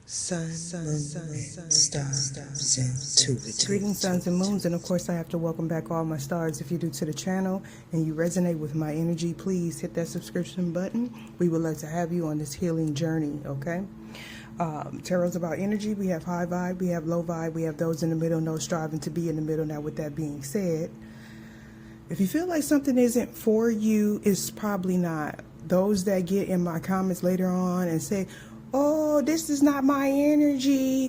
Sun, stars, intuitive. Greetings, suns and moons, and of course I have to welcome back all my stars. If you're new to the channel and you resonate with my energy, please hit that subscription button. We would love to have you on this healing journey, okay? Tarot's about energy. We have high vibe, we have low vibe, we have those in the middle, no striving to be in the middle. Now with that being said, if you feel like something isn't for you, it's probably not. Those that get in my comments later on and say, oh, this is not my energy,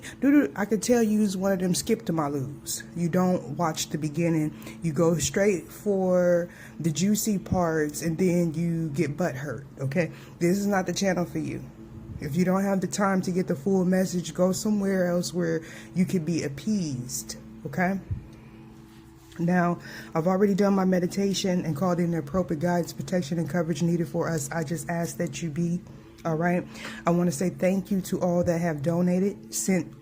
I could tell you is one of them skip to my lose. You don't watch the beginning. You go straight for the juicy parts and then you get butt hurt, okay? This is not the channel for you. If you don't have the time to get the full message, go somewhere else where you can be appeased, okay? Now, I've already done my meditation and called in the appropriate guidance, protection, and coverage needed for us. I just ask that you be, all right? I want to say thank you to all that have donated, sent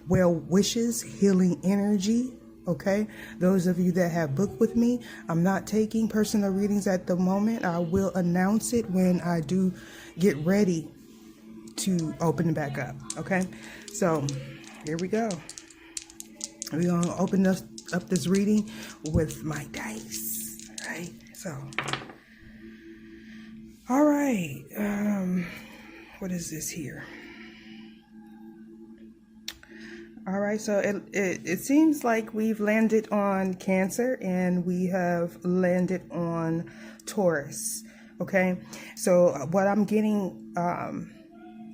well wishes, healing energy, okay? Those of you that have booked with me, I'm not taking personal readings at the moment. I will announce it when I do get ready to open it back up, okay? So, here we go. We're going to open up this reading with my dice, right? So, all right. What is this here? All right, so it seems like we've landed on Cancer and we have landed on Taurus, okay? So what I'm getting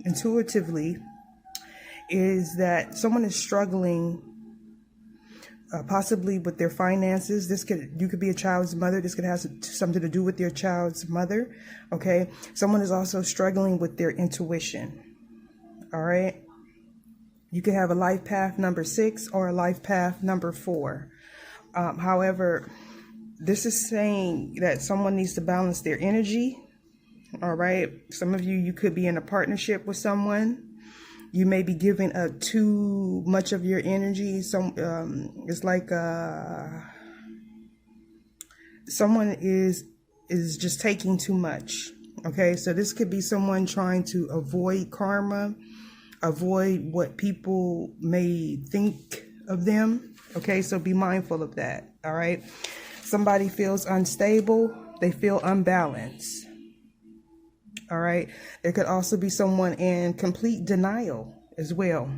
intuitively is that someone is struggling possibly with their finances. You could be a child's mother. This could have something to do with your child's mother. Okay. Someone is also struggling with their intuition. All right. You could have a life path number 6 or a life path number 4. However, this is saying that someone needs to balance their energy. All right. Some of you could be in a partnership with someone. You may be giving too much of your energy. It's like someone is just taking too much. Okay, so this could be someone trying to avoid karma, avoid what people may think of them. Okay, so be mindful of that. All right, somebody feels unstable. They feel unbalanced. All right. There could also be someone in complete denial as well.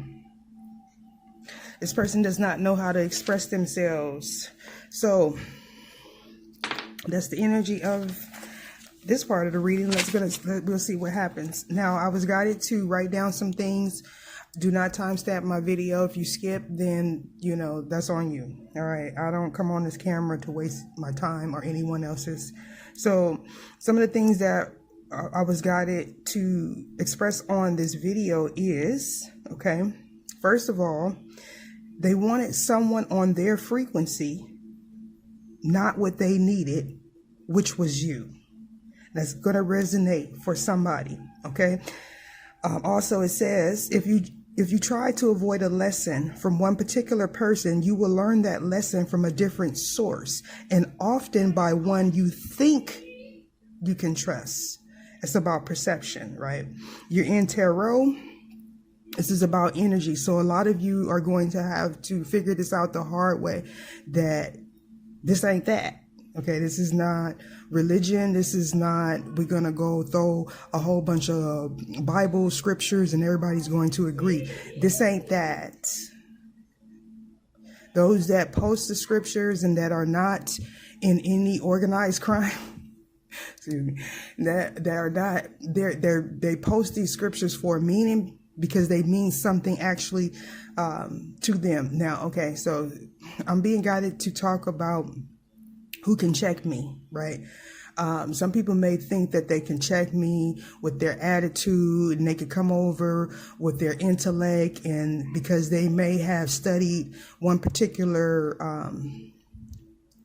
This person does not know how to express themselves. So that's the energy of this part of the reading. We'll see what happens. Now, I was guided to write down some things. Do not timestamp my video. If you skip, then, that's on you. All right. I don't come on this camera to waste my time or anyone else's. So some of the things that I was guided to express on this video is, okay, first of all, they wanted someone on their frequency, not what they needed, which was you. That's going to resonate for somebody, okay? Also, it says, if you try to avoid a lesson from one particular person, you will learn that lesson from a different source, and often by one you think you can trust. It's about perception, right? You're in tarot. This is about energy. So a lot of you are going to have to figure this out the hard way, that this ain't that. Okay, this is not religion. This is not, we're going to go throw a whole bunch of Bible scriptures and everybody's going to agree. This ain't that. Those that post the scriptures and that are not in any organized crime, excuse me, they post these scriptures for meaning, because they mean something actually to them. Now, okay, so I'm being guided to talk about who can check me, right? Some people may think that they can check me with their attitude, and they could come over with their intellect, and because they may have studied one particular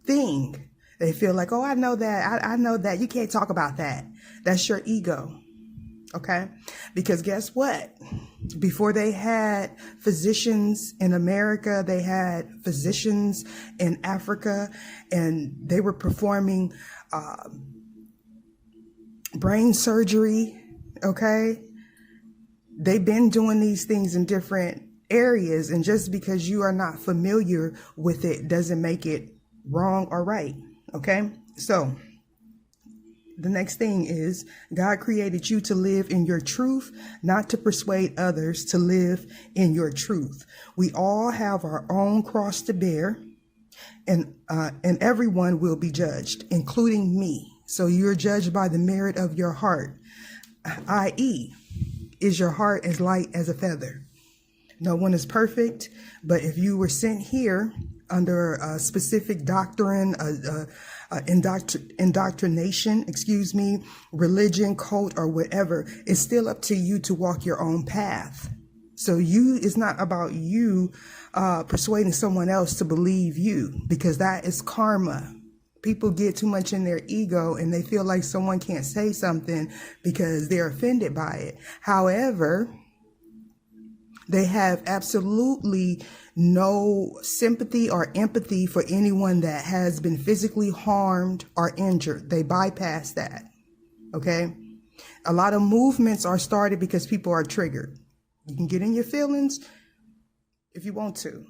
thing, they feel like, oh, I know that. I know that. You can't talk about that. That's your ego. Okay? Because guess what? Before they had physicians in America, they had physicians in Africa, and they were performing brain surgery. Okay? They've been doing these things in different areas, and just because you are not familiar with it doesn't make it wrong or right. Okay, so the next thing is God created you to live in your truth, not to persuade others to live in your truth. We all have our own cross to bear, and everyone will be judged, including me. So you're judged by the merit of your heart, i.e., is your heart as light as a feather? No one is perfect, but if you were sent here under a specific doctrine, indoctrination, religion, cult, or whatever, it's still up to you to walk your own path. So it's not about you persuading someone else to believe you, because that is karma. People get too much in their ego and they feel like someone can't say something because they're offended by it. However, they have absolutely no sympathy or empathy for anyone that has been physically harmed or injured. They bypass that. Okay. A lot of movements are started because people are triggered. You can get in your feelings if you want to.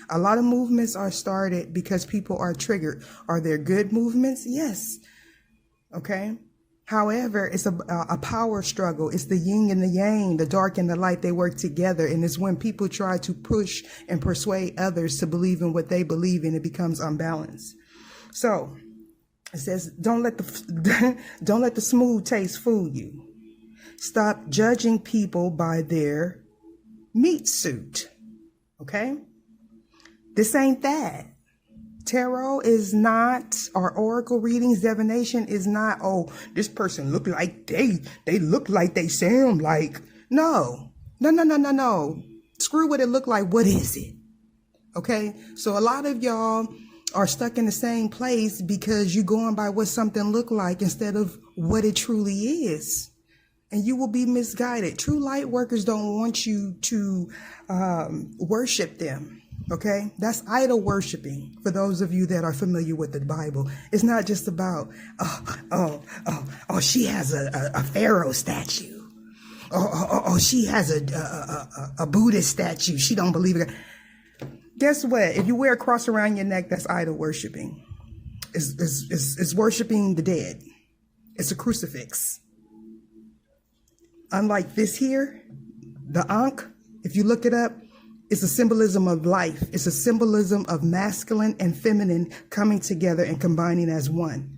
A lot of movements are started because people are triggered. Are there good movements? Yes. Okay. However, it's a power struggle. It's the yin and the yang, the dark and the light. They work together. And it's when people try to push and persuade others to believe in what they believe in, it becomes unbalanced. So it says, don't let the smooth taste fool you. Stop judging people by their meat suit. Okay. This ain't that. Tarot is not, or oracle readings, divination is not, oh, this person look like they look like they sound like. No. Screw what it look like. What is it? Okay. So a lot of y'all are stuck in the same place because you're going by what something look like instead of what it truly is. And you will be misguided. True light workers don't want you to worship them. Okay, that's idol worshiping. For those of you that are familiar with the Bible, it's not just about she has a pharaoh statue, she has a Buddhist statue. She don't believe it. Guess what? If you wear a cross around your neck, that's idol worshiping. It's worshiping the dead. It's a crucifix. Unlike this here, the Ankh, if you look it up, it's a symbolism of life. It's a symbolism of masculine and feminine coming together and combining as one.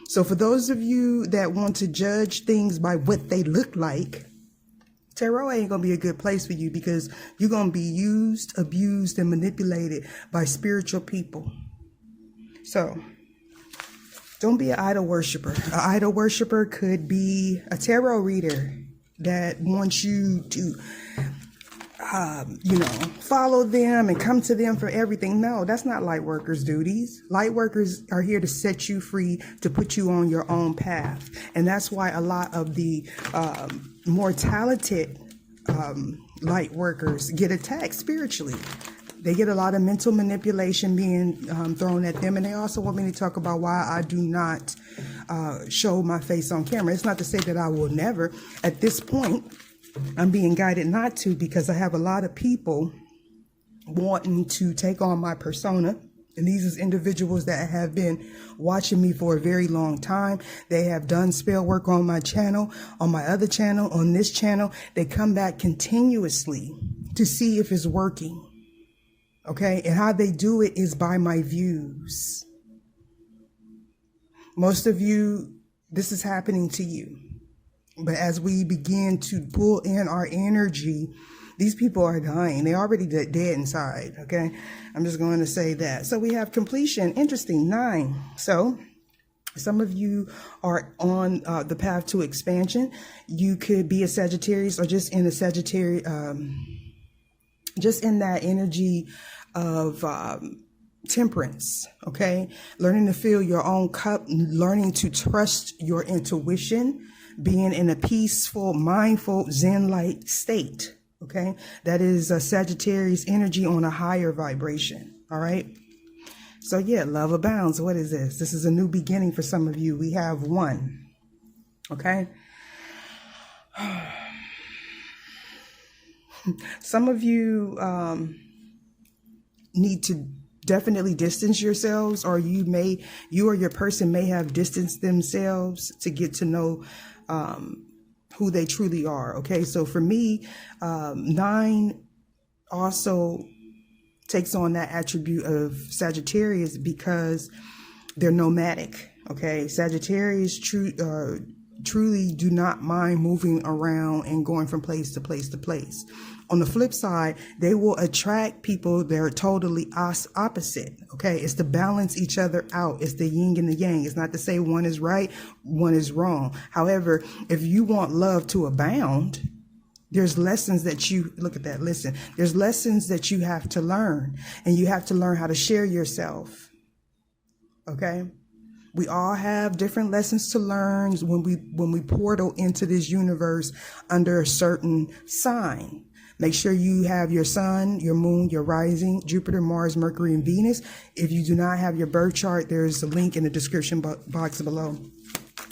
So for those of you that want to judge things by what they look like, tarot ain't going to be a good place for you, because you're going to be used, abused, and manipulated by spiritual people. So don't be an idol worshiper. An idol worshiper could be a tarot reader that wants you to follow them and come to them for everything. No, that's not light workers' duties. Light workers are here to set you free, to put you on your own path. And that's why a lot of the more talented light workers get attacked spiritually. They get a lot of mental manipulation being thrown at them. And they also want me to talk about why I do not show my face on camera. It's not to say that I will never. At this point, I'm being guided not to, because I have a lot of people wanting to take on my persona. And these is individuals that have been watching me for a very long time. They have done spell work on my channel, on my other channel, on this channel. They come back continuously to see if it's working. Okay. And how they do it is by my views. Most of you, this is happening to you. But as we begin to pull in our energy, these people are dying. They're already dead inside. Okay. I'm just going to say that. So we have completion. Interesting. 9. So some of you are on the path to expansion. You could be a Sagittarius, or just in a Sagittarius, just in that energy of temperance. Okay. Learning to fill your own cup, learning to trust your intuition, being in a peaceful, mindful, Zen-like state. Okay. That is a Sagittarius energy on a higher vibration. All right. So yeah, love abounds. What is this? This is a new beginning for some of you. We have 1. Okay. Some of you need to definitely distance yourselves, or you or your person may have distanced themselves to get to know who they truly are. Okay, so for me, 9 also takes on that attribute of Sagittarius because they're nomadic. Okay, Sagittarius truly do not mind moving around and going from place to place to place. On the flip side, they will attract people that are totally opposite. Okay, it's to balance each other out. It's the yin and the yang. It's not to say one is right, one is wrong. However, if you want love to abound, there's lessons that you look at that. Listen, there's lessons that you have to learn, and you have to learn how to share yourself. Okay. We all have different lessons to learn when we portal into this universe under a certain sign. Make sure you have your sun, your moon, your rising, Jupiter, Mars, Mercury, and Venus. If you do not have your birth chart, there's a link in the description box below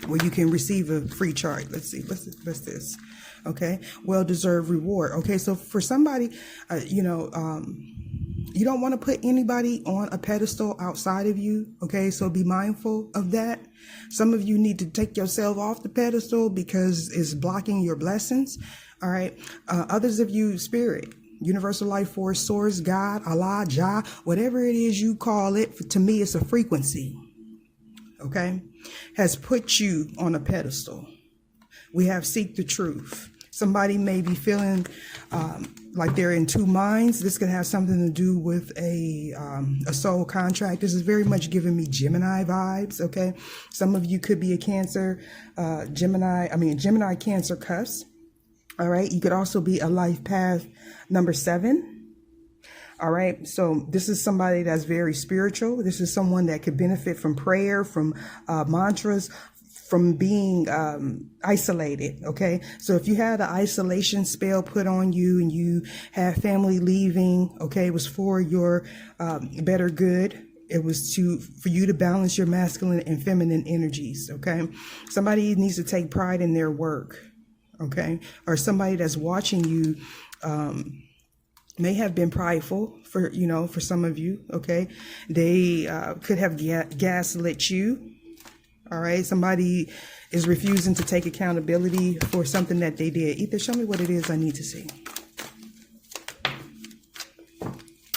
where you can receive a free chart. Let's see, what's this? Okay, well-deserved reward. Okay, so for somebody, you don't want to put anybody on a pedestal outside of you. Okay, so be mindful of that. Some of you need to take yourself off the pedestal because it's blocking your blessings. All right. Others of you, spirit, universal life force, source, God, Allah, Jah, whatever it is you call it. To me, it's a frequency. Okay, has put you on a pedestal. We have seek the truth. Somebody may be feeling like they're in two minds. This could have something to do with a soul contract. This is very much giving me Gemini vibes. Okay, some of you could be a Cancer, Gemini Cancer cusp. All right, you could also be a life path number 7. All right, so this is somebody that's very spiritual. This is someone that could benefit from prayer, from mantras, from being isolated. Okay, so if you had an isolation spell put on you and you had family leaving, okay, it was for your better good. It was for you to balance your masculine and feminine energies. Okay, somebody needs to take pride in their work. Okay, or somebody that's watching you may have been prideful for some of you. Okay, they could have gaslit you. All right, somebody is refusing to take accountability for something that they did. Ether, show me what it is I need to see.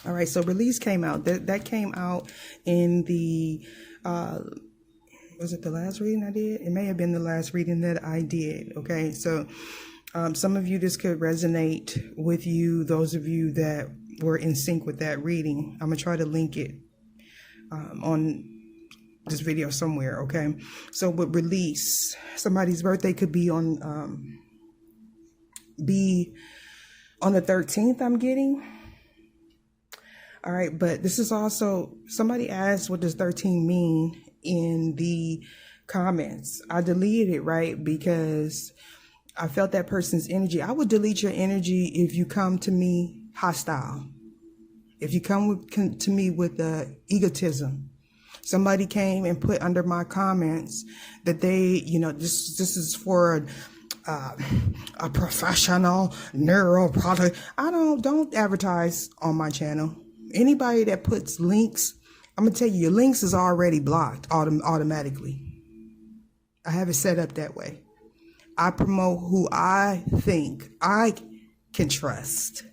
All right, so release came out. That came out in the, was it the last reading I did? It may have been the last reading that I did. Okay, so some of you, this could resonate with you, those of you that were in sync with that reading. I'm going to try to link it on this video somewhere. Okay, so with release, somebody's birthday could be on the 13th, I'm getting. All right, but this is also, somebody asked what does 13 mean in the comments. I deleted it, right, because I felt that person's energy. I would delete your energy if you come to me hostile, if you come to me with egotism. Somebody came and put under my comments that they, this is for a professional neuro product. Don't advertise on my channel. Anybody that puts links, I'm gonna tell you, your links is already blocked automatically. I have it set up that way. I promote who I think I can trust,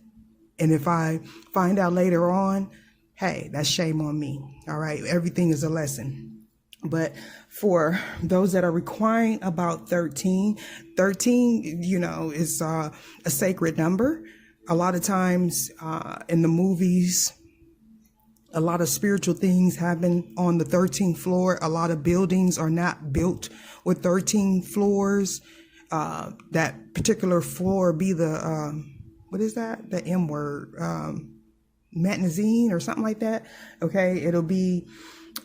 and if I find out later on, hey, that's shame on me. All right, everything is a lesson. But for those that are requiring about 13, is a sacred number. A lot of times in the movies, a lot of spiritual things happen on the 13th floor. A lot of buildings are not built with 13 floors. That particular floor be the, what is that? The M word. Mezzanine or something like that. Okay, it'll be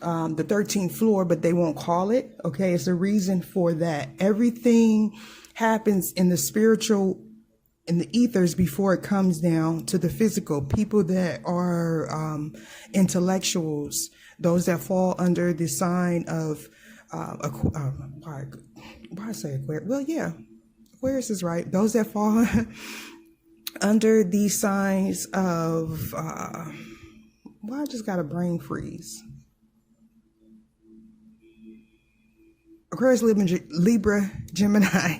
the 13th floor, but they won't call it. Okay, it's a reason for that. Everything happens in the spiritual, in the ethers before it comes down to the physical. People that are intellectuals, those that fall under the sign of why I say Aquarius? Well, yeah, Aquarius is right. Those that fall under these signs of, well, I just got a brain freeze. Aquarius, Libra, Gemini.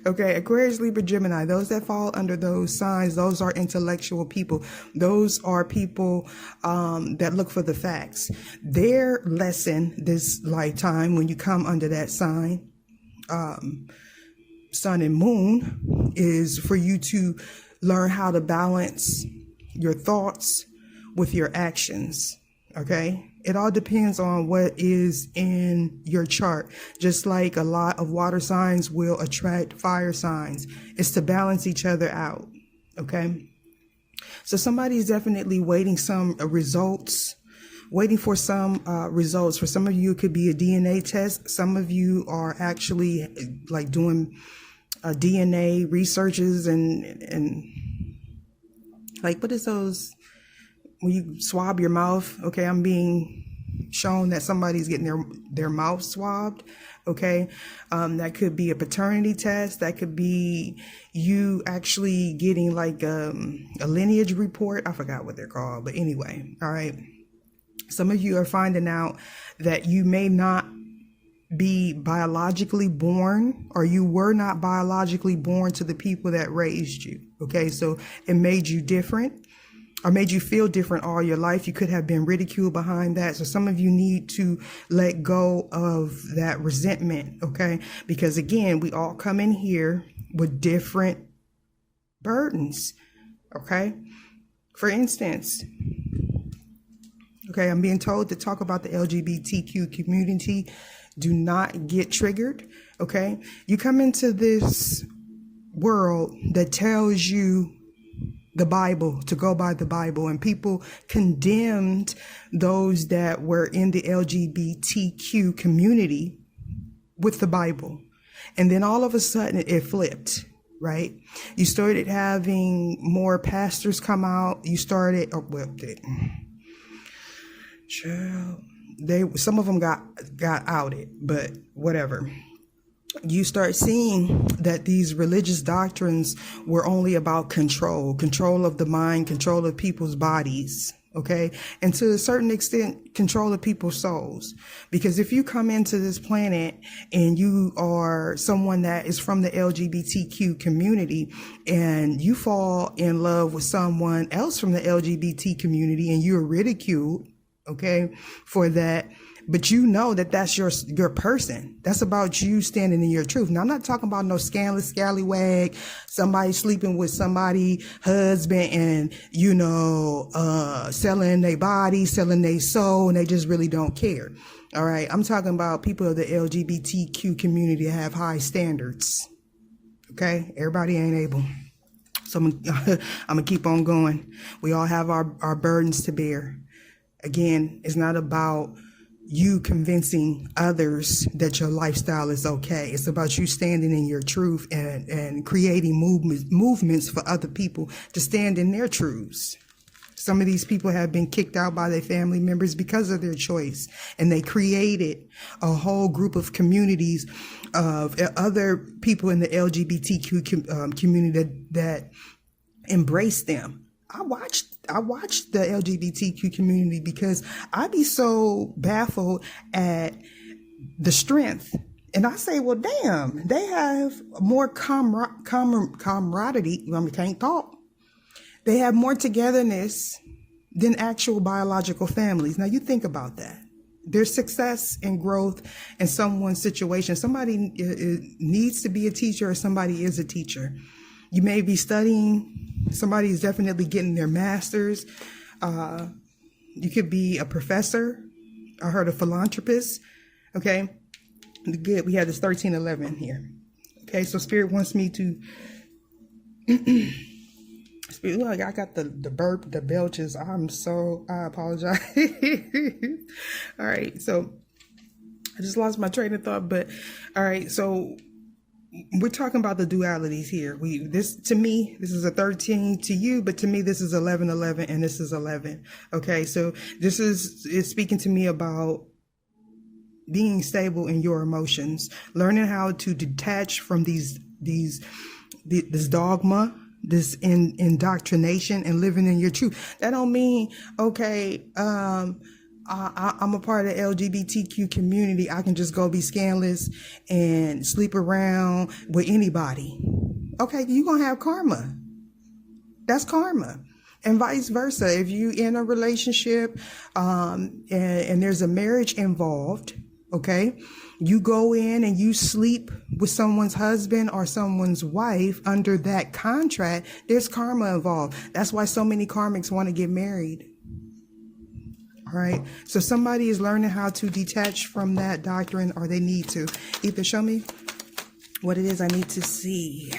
Okay, Aquarius, Libra, Gemini. Those that fall under those signs, those are intellectual people. Those are people that look for the facts. Their lesson this lifetime, when you come under that sign, sun and moon, is for you to learn how to balance your thoughts with your actions. Okay, it all depends on what is in your chart. Just like a lot of water signs will attract fire signs, it's to balance each other out. Okay, so somebody's definitely waiting some results, waiting for some results. For some of you, it could be a DNA test. Some of you are actually like doing DNA researches and like, what is those? When you swab your mouth, okay, I'm being shown that somebody's getting their mouth swabbed, okay? That could be a paternity test. That could be you actually getting like a lineage report. I forgot what they're called, but anyway, all right. Some of you are finding out that you may not be biologically born, or you were not biologically born to the people that raised you, okay? So it made you different, or made you feel different all your life. You could have been ridiculed behind that. So some of you need to let go of that resentment, okay? Because again, we all come in here with different burdens, okay? For instance, okay, I'm being told to talk about the LGBTQ community. Do not get triggered, okay? You come into this world that tells you the Bible, to go by the Bible, and people condemned those that were in the LGBTQ community with the Bible. And then all of a sudden it flipped, right? You started having more pastors come out. You started, some of them got outed, but whatever. You start seeing that these religious doctrines were only about control of the mind, control of people's bodies, okay? And to a certain extent, control of people's souls. Because if you come into this planet and you are someone that is from the LGBTQ community and you fall in love with someone else from the LGBT community and you're ridiculed, okay, for that, but you know that that's your person. That's about you standing in your truth. Now, I'm not talking about no scandalous scallywag, somebody sleeping with somebody husband and, you know, selling their body, selling their soul, and they just really don't care. All right. I'm talking about people of the LGBTQ community that have high standards. Okay. Everybody ain't able. So I'm gonna keep on going. We all have our burdens to bear. Again, it's not about you convincing others that your lifestyle is okay. It's about you standing in your truth and creating movements for other people to stand in their truths. Some of these people have been kicked out by their family members because of their choice, and they created a whole group of communities of other people in the LGBTQ community that embrace them. I watched the LGBTQ community because I be so baffled at the strength. And I say, well, damn, they have more camaraderie. I can't talk. They have more togetherness than actual biological families. Now you think about that. There's success and growth in someone's situation. Somebody needs to be a teacher, or somebody is a teacher. You may be studying. Somebody is definitely getting their master's. You could be a professor. I heard a philanthropist. Okay. Good. We have this 1311 here. Okay. So Spirit wants me to. Spirit, look, I got the burp, the belches. I apologize. All right. So I just lost my train of thought, but all right. So we're talking about the dualities here. To me, this is a 13 to you, but to me, this is 11:11, and this is 11. Okay, so it's speaking to me about being stable in your emotions, learning how to detach from this dogma, this indoctrination and living in your truth. That don't mean, okay, I'm a part of the LGBTQ community. I can just go be scandalous and sleep around with anybody. Okay, you're going to have karma. That's karma. And vice versa. If you in a relationship and there's a marriage involved, okay, you go in and you sleep with someone's husband or someone's wife under that contract, there's karma involved. That's why so many karmics want to get married. All right. So somebody is learning how to detach from that doctrine, or they need to. Ether, show me what it is I need to see.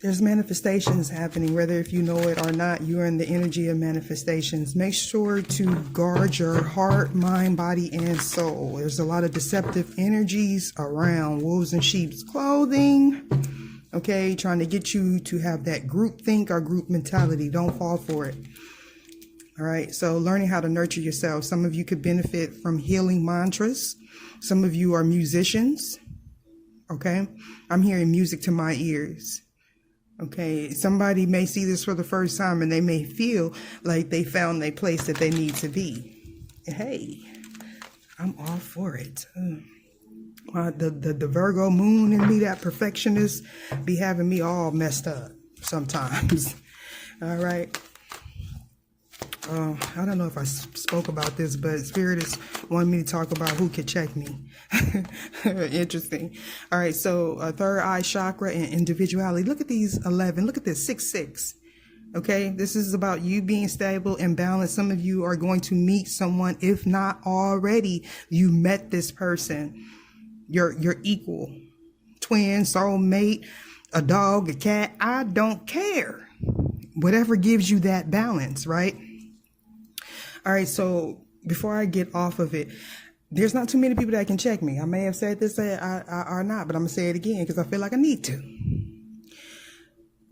There's manifestations happening, whether if you know it or not, you're in the energy of manifestations. Make sure to guard your heart, mind, body, and soul. There's a lot of deceptive energies around, wolves in sheep's clothing. Okay, trying to get you to have that group think or group mentality. Don't fall for it. All right, so learning how to nurture yourself. Some of you could benefit from healing mantras. Some of you are musicians. Okay, I'm hearing music to my ears. Okay, somebody may see this for the first time and they may feel like they found a place that they need to be. Hey, I'm all for it. The Virgo moon in me, that perfectionist, be having me all messed up sometimes. All right. I don't know if I spoke about this, but Spirit is wanting me to talk about who could check me. Interesting. All right, so third eye chakra and individuality. Look at these 11. Look at this 6-6. Okay, this is about you being stable and balanced. Some of you are going to meet someone, if not already, you met this person. Your equal, twin, soulmate, a dog, a cat. I don't care. Whatever gives you that balance, right? All right, so before I get off of it, there's not too many people that can check me. I may have said this or not, but I'm going to say it again because I feel like I need to.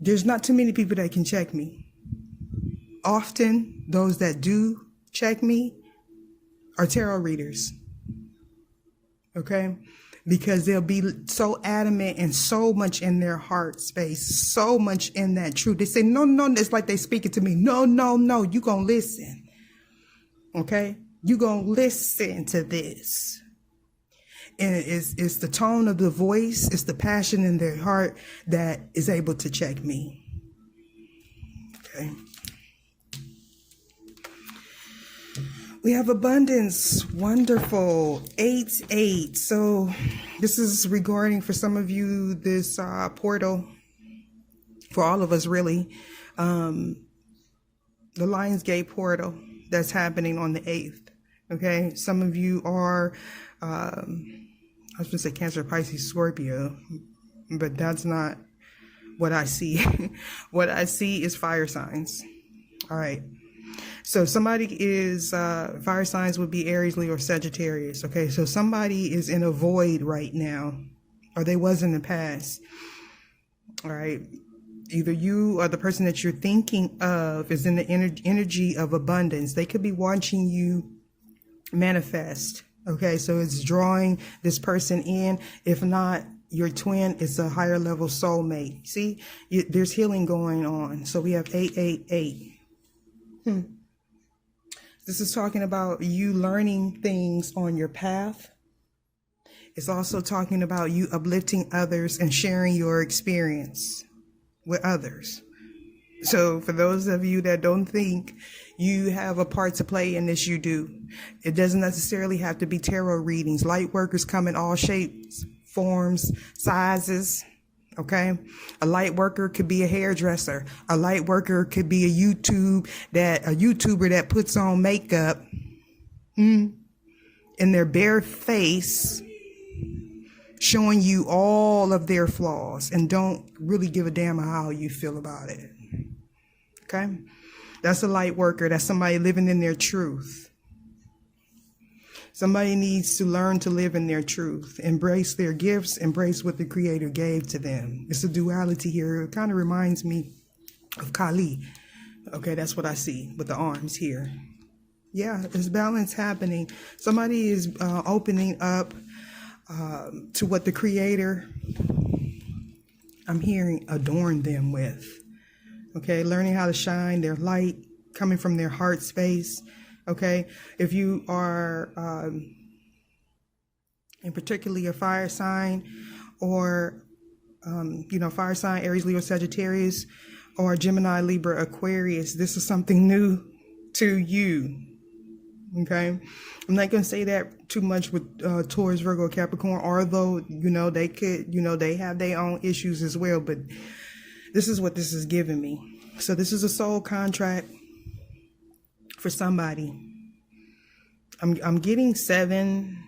There's not too many people that can check me. Often, those that do check me are tarot readers. Okay? Because they'll be so adamant and so much in their heart space, so much in that truth. They say, no, it's like they speaking to me. No, you going to listen. Okay, you gonna listen to this, and it's the tone of the voice, it's the passion in their heart that is able to check me. Okay, we have abundance, wonderful, 8-8. So this is regarding for some of you this portal, for all of us really, the Lionsgate portal that's happening on the 8th. Okay, some of you are I was gonna say Cancer, Pisces, Scorpio, but that's not what I see. What I see is fire signs. All right, so somebody is fire signs would be Aries, Leo, or Sagittarius. Okay, so somebody is in a void right now, or they was in the past. All right, either you or the person that you're thinking of is in the energy of abundance. They could be watching you manifest. Okay, so it's drawing this person in. If not your twin, it's a higher level soulmate. See, there's healing going on. So we have 8-8-8. This is talking about you learning things on your path. It's also talking about you uplifting others and sharing your experience with others. So for those of you that don't think you have a part to play in this, you do. It doesn't necessarily have to be tarot readings. Light workers come in all shapes, forms, sizes. Okay. A light worker could be a hairdresser. A light worker could be a YouTuber that puts on makeup in their bare face, showing you all of their flaws and don't really give a damn how you feel about it. Okay? That's a light worker. That's somebody living in their truth. Somebody needs to learn to live in their truth, embrace their gifts, embrace what the Creator gave to them. It's a duality here. It kind of reminds me of Kali. Okay, that's what I see with the arms here. Yeah, there's balance happening. Somebody is opening up to what the Creator I'm hearing adorn them with. Okay, learning how to shine their light, coming from their heart space. Okay, if you are and particularly a fire sign, or fire sign, Aries, Leo, Sagittarius, or Gemini, Libra, Aquarius, this is something new to you. Okay, I'm not going to say that too much with Taurus, Virgo, Capricorn, although they could, they have their own issues as well, but this is what this is giving me. So this is a soul contract for somebody. I'm getting 7.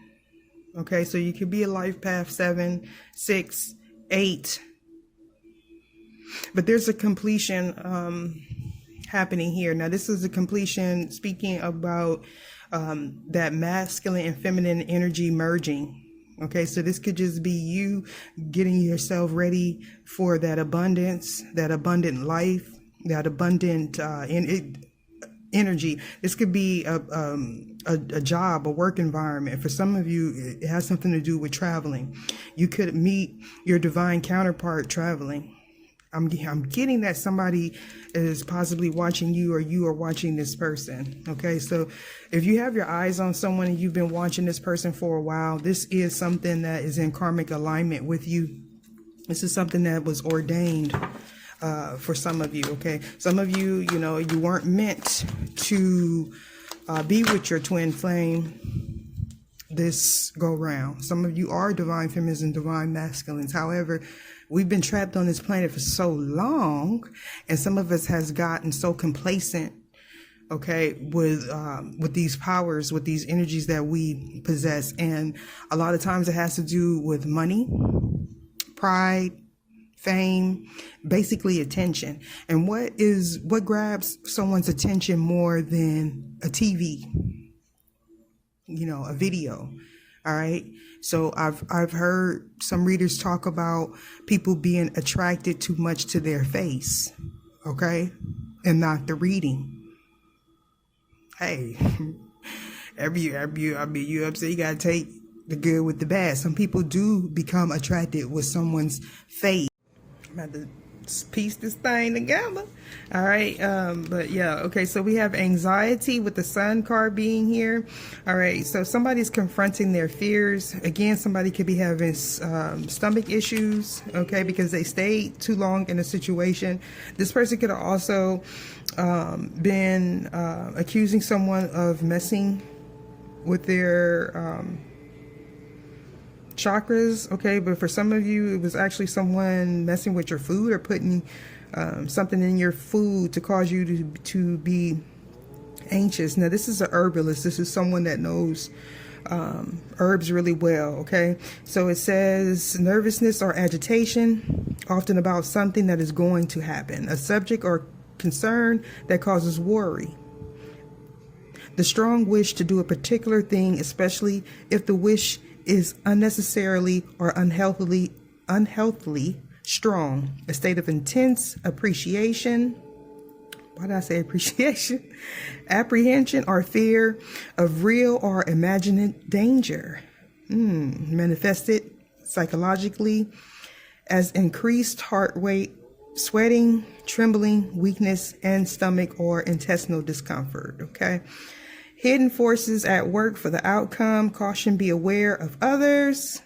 Okay, so you could be a life path 7, 6, 8, but there's a completion happening here. Now, this is a completion speaking about that masculine and feminine energy merging. Okay, so this could just be you getting yourself ready for that abundance, that abundant life, that abundant energy. This could be a job, a work environment. For some of you, it has something to do with traveling. You could meet your divine counterpart traveling. I'm getting that somebody is possibly watching you, or you are watching this person. Okay, so if you have your eyes on someone and you've been watching this person for a while, this is something that is in karmic alignment with you. This is something that was ordained for some of you. Okay, some of you, you weren't meant to be with your twin flame this go round. Some of you are divine feminines and divine masculines. However, we've been trapped on this planet for so long, and some of us has gotten so complacent, okay, with these powers, with these energies that we possess. And a lot of times it has to do with money, pride, fame, basically attention. And what grabs someone's attention more than a TV, a video? All right. So I've heard some readers talk about people being attracted too much to their face, okay, and not the reading. Hey, you upset, you gotta take the good with the bad. Some people do become attracted with someone's face. I'm about to piece this thing together. All right, but yeah, okay, so we have anxiety with the Sun card being here. All right, so somebody's confronting their fears. Again, somebody could be having stomach issues, okay, because they stayed too long in a situation. This person could have also been accusing someone of messing with their chakras, okay, but for some of you, it was actually someone messing with your food, or putting something in your food to cause you to be anxious. Now, this is a herbalist. This is someone that knows herbs really well, okay? So it says nervousness or agitation, often about something that is going to happen, a subject or concern that causes worry. The strong wish to do a particular thing, especially if the wish is unnecessarily or unhealthily strong. A state of intense appreciation. Why did I say appreciation? Apprehension or fear of real or imagined danger. Manifested psychologically as increased heart rate, sweating, trembling, weakness, and stomach or intestinal discomfort. Okay. Hidden forces at work for the outcome. Caution, be aware of others.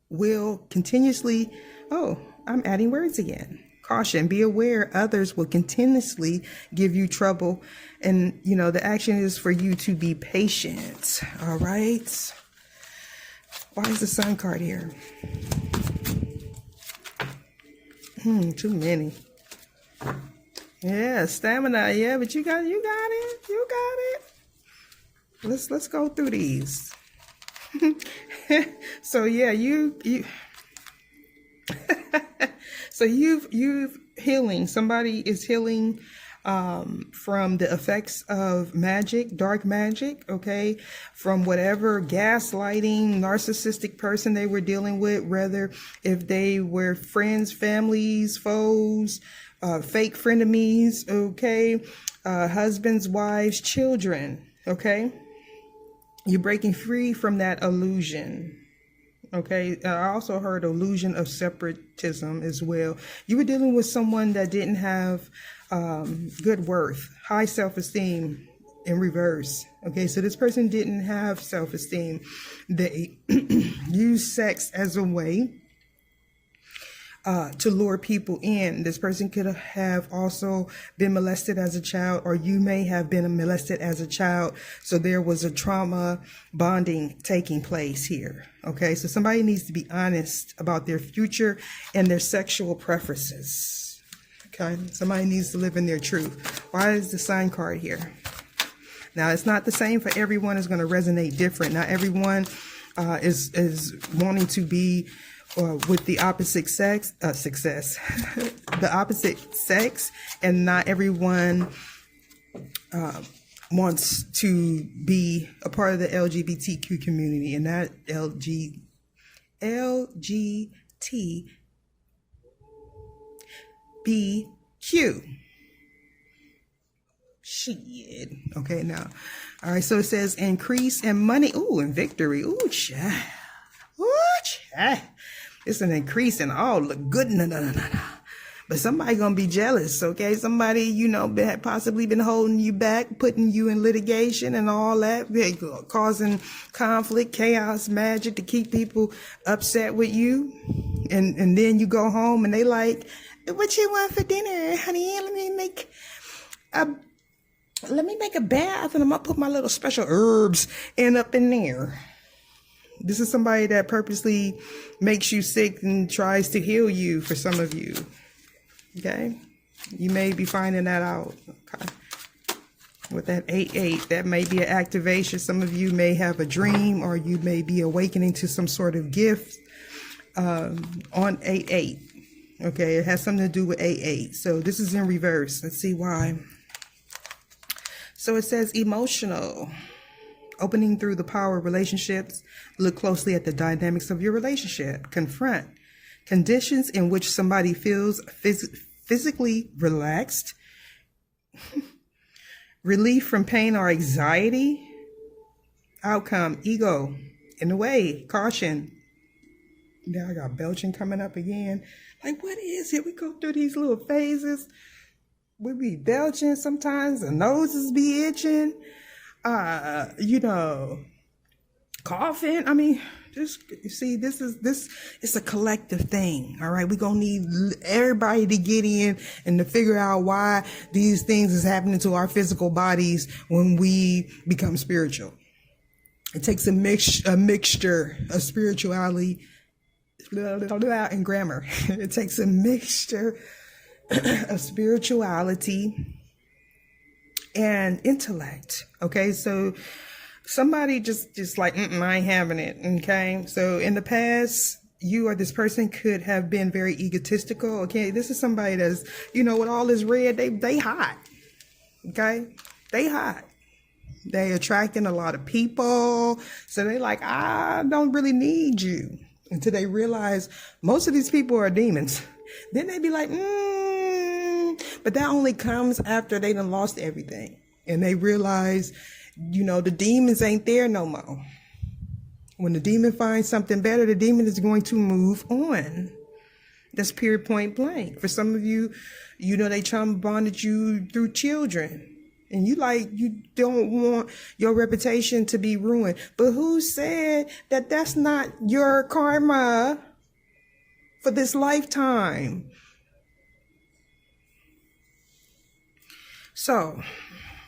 Will continuously, I'm adding words again. Caution, be aware others will continuously give you trouble. And, the action is for you to be patient. All right. Why is the Sun card here? Too many. Yeah, stamina. Yeah, but you got it. You got it. Let's go through these. So yeah, so you've healing. Somebody is healing from the effects of magic, dark magic, okay, from whatever gaslighting, narcissistic person they were dealing with, whether if they were friends, families, foes, fake frenemies, okay, husbands, wives, children, okay. You're breaking free from that illusion, Okay, I also heard illusion of separatism as well. You were dealing with someone that didn't have good worth, high self-esteem in reverse. Okay, so this person didn't have self-esteem. They use sex as a way to lure people in. This person could have also been molested as a child, or you may have been molested as a child. So there was a trauma bonding taking place here. Okay, so somebody needs to be honest about their future and their sexual preferences. Okay, somebody needs to live in their truth. Why is the sign card here? Now, it's not the same for everyone. It's going to resonate different. Not everyone is wanting to be with the opposite sex, the opposite sex, and not everyone wants to be a part of the LGBTQ community, and that LGBTQ. Shit. Okay, now. All right, so it says increase in money. Ooh, and victory. Ooh, child. Ooh, child. It's an increase in all the good. No. But somebody gonna be jealous, okay? Somebody, you know, possibly been holding you back, putting you in litigation and all that, causing conflict, chaos, magic to keep people upset with you. And then you go home and they like, what you want for dinner, honey? Let me make a bath and I'm gonna put my little special herbs up in there. This is somebody that purposely makes you sick and tries to heal you for some of you. Okay? You may be finding that out. Okay? With that 8-8, that may be an activation. Some of you may have a dream, or you may be awakening to some sort of gift on 8-8. Okay? It has something to do with 8-8. So this is in reverse. Let's see why. So it says emotional. Opening through the power of relationships. Look closely at the dynamics of your relationship. Confront conditions in which somebody feels physically relaxed. Relief from pain or anxiety. Outcome, ego, in the way, caution. Now I got belching coming up again. Like, what is it? We go through these little phases. We be belching sometimes. The noses be itching. You know, coughing. I mean, just you see, this it's a collective thing. All right, we're gonna need everybody to get in and to figure out why these things is happening to our physical bodies when we become spiritual. It takes a mixture of spirituality and grammar. It takes a mixture of spirituality and intellect. Okay, so somebody just like, I ain't having it. Okay, so in the past, you or this person could have been very egotistical. Okay, this is somebody that's, you know, with all this red, they hot. Okay, they hot. They attracting a lot of people, so they like, I don't really need you, until they realize most of these people are demons. Then they be like, but that only comes after they done lost everything. And they realize, you know, the demons ain't there no more. When the demon finds something better, the demon is going to move on. That's period, point blank. For some of you, you know, they trauma bonded you through children. And you don't want your reputation to be ruined. But who said that that's not your karma for this lifetime? So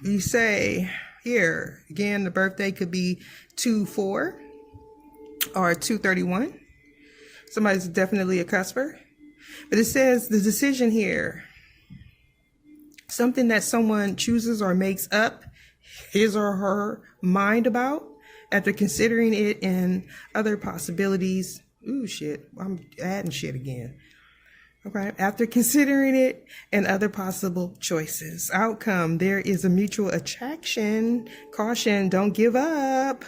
you say here, again, the birthday could be 2-4 or 2/31. Somebody's definitely a cusper. But it says the decision here, something that someone chooses or makes up his or her mind about after considering it and other possibilities. Ooh, shit. I'm adding shit again. Okay. After considering it and other possible choices. Outcome, there is a mutual attraction. Caution, don't give up.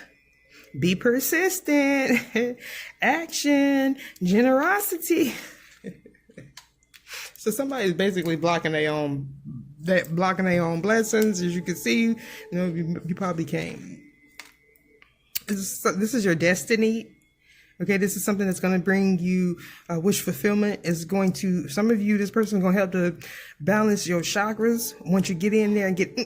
Be persistent. Action, generosity. So somebody's basically blocking their own blessings. As you can see, you know, you probably came. This is your destiny. Okay, this is something that's going to bring you wish fulfillment. Is going to, some of you, this person is going to help to balance your chakras once you get in there and get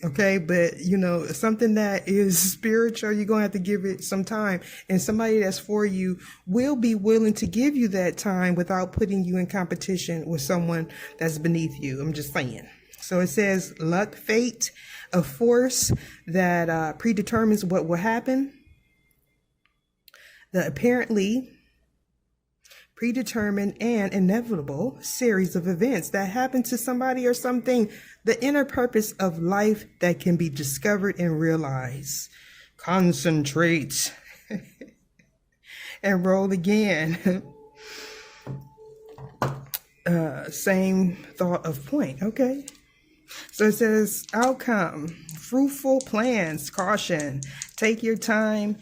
okay, but you know, something that is spiritual, you're going to have to give it some time, and somebody that's for you will be willing to give you that time without putting you in competition with someone that's beneath you. I'm just saying. So it says luck, fate, a force that predetermines what will happen. The apparently predetermined and inevitable series of events that happen to somebody or something, the inner purpose of life that can be discovered and realized. Concentrate and roll again. Same thought of point. Okay. So it says outcome, fruitful plans, caution, take your time,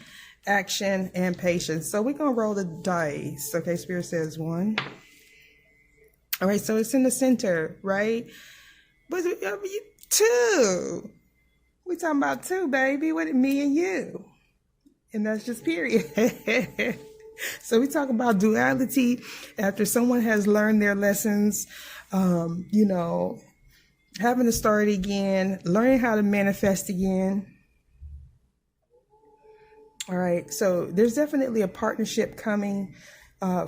action, and patience. So we're going to roll the dice. Okay, Spirit says 1. All right, so it's in the center, right? But 2. We talking about 2, baby. What, me and you. And that's just period. So we talk about duality after someone has learned their lessons, you know, having to start again, learning how to manifest again. All right, so there's definitely a partnership coming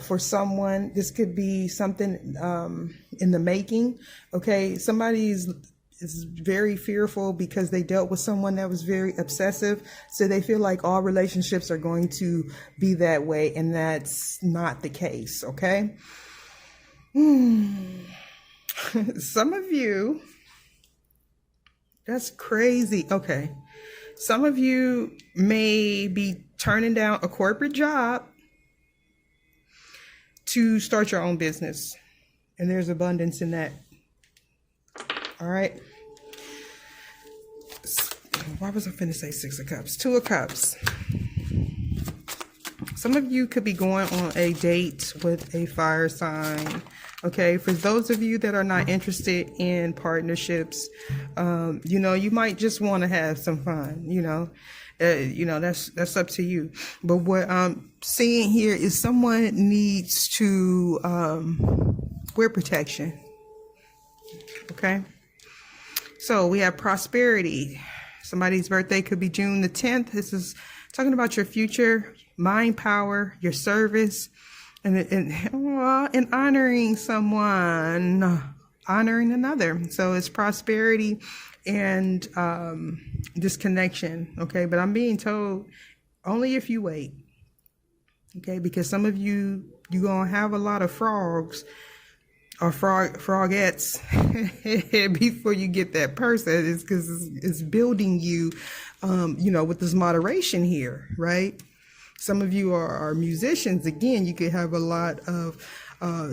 for someone. This could be something in the making. Okay, somebody is very fearful because they dealt with someone that was very obsessive. So they feel like all relationships are going to be that way, and that's not the case. Okay. Some of you, that's crazy. Okay. Some of you may be turning down a corporate job to start your own business. And there's abundance in that. All right. Why was I finna say 6 of Cups? 2 of Cups. Some of you could be going on a date with a fire sign. Okay, for those of you that are not interested in partnerships, you know, you might just want to have some fun, you know, that's up to you. But what I'm seeing here is someone needs to wear protection. Okay, so we have prosperity. Somebody's birthday could be June the 10th. This is talking about your future, mind power, your service. And honoring someone, honoring another. So it's prosperity and disconnection. Okay, but I'm being told only if you wait. Okay, because some of you're gonna have a lot of frogs or frogettes before you get that person. It's because it's building you, you know, with this moderation here, right? Some of you are musicians. Again, you could have a lot of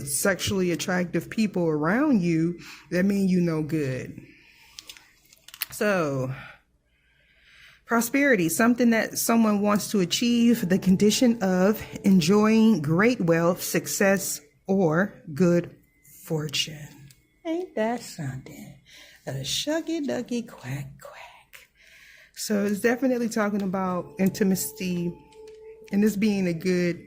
sexually attractive people around you. That means you know good. So, prosperity, something that someone wants to achieve, the condition of enjoying great wealth, success, or good fortune. Ain't that something? A shucky ducky quack quack. So it's definitely talking about intimacy. And this being a good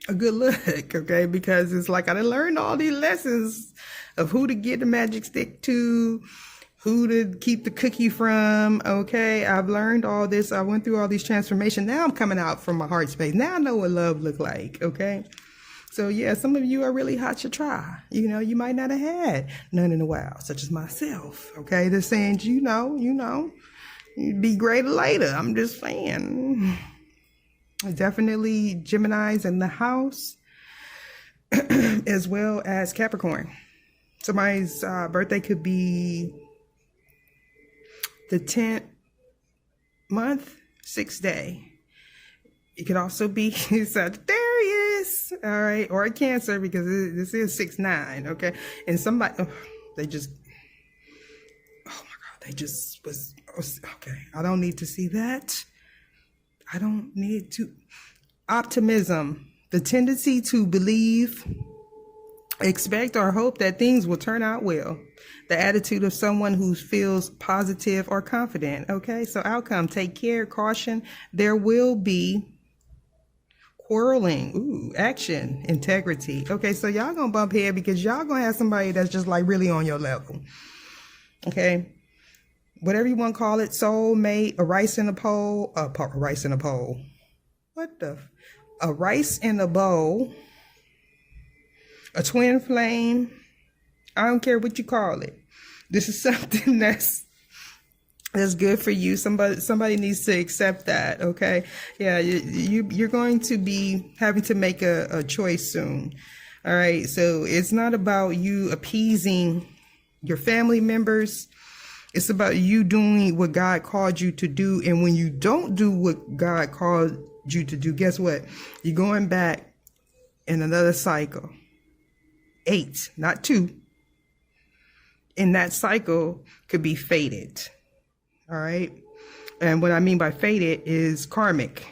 look, okay? Because it's like I done learned all these lessons of who to get the magic stick to, who to keep the cookie from, okay? I've learned all this. I went through all these transformations. Now I'm coming out from my heart space. Now I know what love look like, okay? So yeah, some of you are really hot to try. You know, you might not have had none in a while, such as myself, okay? They're saying, you know, you'd be greater later. I'm just saying. Definitely Gemini's in the house, as well as Capricorn. Somebody's birthday could be the 10th month, 6th day. It could also be Sagittarius, all right, or a Cancer, because this is 6-9, okay? And somebody, they just was, okay, I don't need to see that. I don't need to. Optimism, the tendency to believe Expect or hope that things will turn out well. The attitude of someone who feels positive or confident. Okay, so outcome, take care, caution. There will be quarreling. Ooh, action, integrity. Okay, so y'all gonna bump head because y'all gonna have somebody that's just like really on your level. Okay, whatever you want to call it, soulmate, a rice in a bowl, a rice in a bowl. What the? A rice in a bowl, a twin flame. I don't care what you call it. This is something that's good for you. Somebody needs to accept that. Okay. Yeah. You're going to be having to make a choice soon. All right. So it's not about you appeasing your family members. It's about you doing what God called you to do. And when you don't do what God called you to do, guess what? You're going back in another cycle. 8, not 2. And that cycle could be fated. All right. And what I mean by fated is karmic,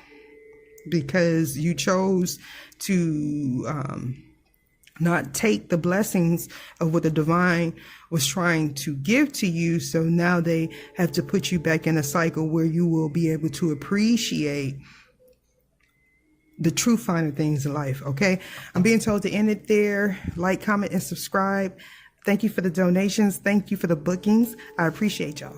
because you chose to not take the blessings of what the divine was trying to give to you. So now they have to put you back in a cycle where you will be able to appreciate the true finer things in life. Okay. I'm being told to end it there. Like, comment, and subscribe. Thank you for the donations. Thank you for the bookings. I appreciate y'all.